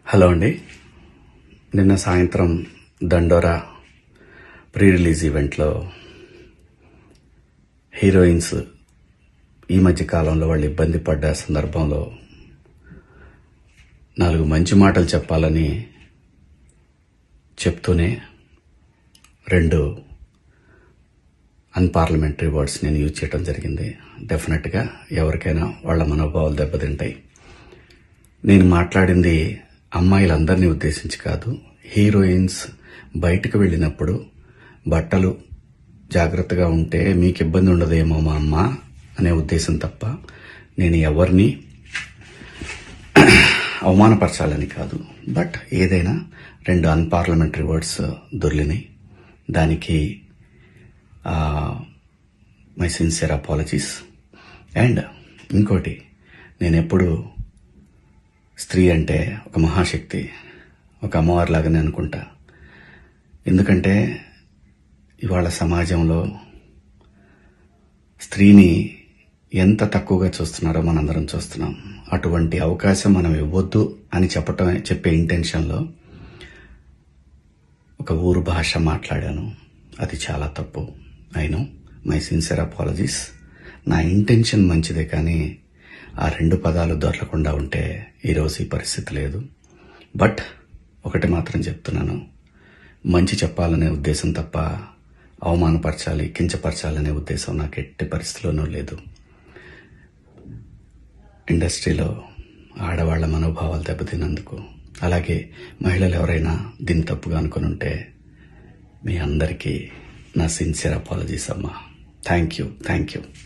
Hello అండి. నిన్న సాయంత్రం దండోరా ప్రీ రిలీజ్ ఈవెంట్లో హీరోయిన్స్ ఈ మధ్య కాలంలో వాళ్ళు ఇబ్బంది పడ్డ సందర్భంలో 4 మంచి మాటలు చెప్పాలని చెప్తూనే 2 అన్పార్లమెంటరీ వర్డ్స్ నేను యూజ్ చేయడం జరిగింది. డెఫినెట్గా ఎవరికైనా వాళ్ళ మనోభావాలు దెబ్బతింటాయి. నేను మాట్లాడింది అమ్మాయిలందరినీ ఉద్దేశించి కాదు. హీరోయిన్స్ బయటకు వెళ్ళినప్పుడు బట్టలు జాగ్రత్తగా ఉంటే మీకు ఇబ్బంది ఉండదేమో మా అమ్మ అనే ఉద్దేశం తప్ప నేను ఎవరిని అవమానపరచాలని కాదు. బట్ ఏదైనా 2 అన్పార్లమెంటరీ వర్డ్స్ దొర్లినాయి. దానికి మై సిన్సియర్ అపాలజీస్. అండ్ ఇంకోటి, నేనెప్పుడు స్త్రీ అంటే ఒక మహాశక్తి, ఒక అమ్మవారిలాగానే అనుకుంటా. ఎందుకంటే ఇవాళ సమాజంలో స్త్రీని ఎంత తక్కువగా చూస్తున్నారో మనందరం చూస్తున్నాం. అటువంటి అవకాశం మనం ఇవ్వద్దు అని చెప్పే ఇంటెన్షన్లో ఒక ఊరు భాష మాట్లాడాను. అది చాలా తప్పు. I know, my sincere apologies. నా ఇంటెన్షన్ మంచిదే, కానీ ఆ 2 పదాలు దొరకకుండా ఉంటే ఈరోజు ఈ పరిస్థితి లేదు. బట్ ఒకటి మాత్రం చెప్తున్నాను, మంచి చెప్పాలనే ఉద్దేశం తప్ప అవమానపరచాలి, కించపరచాలనే ఉద్దేశం నాకు ఎట్టి పరిస్థితిలోనూ లేదు. ఇండస్ట్రీలో ఆడవాళ్ల మనోభావాలు దెబ్బతిన్నందుకు, అలాగే మహిళలు ఎవరైనా దీన్ని తప్పుగా అనుకుని ఉంటే మీ అందరికీ నా సిన్సియర్ అపాలజీస్ అమ్మా. Thank you.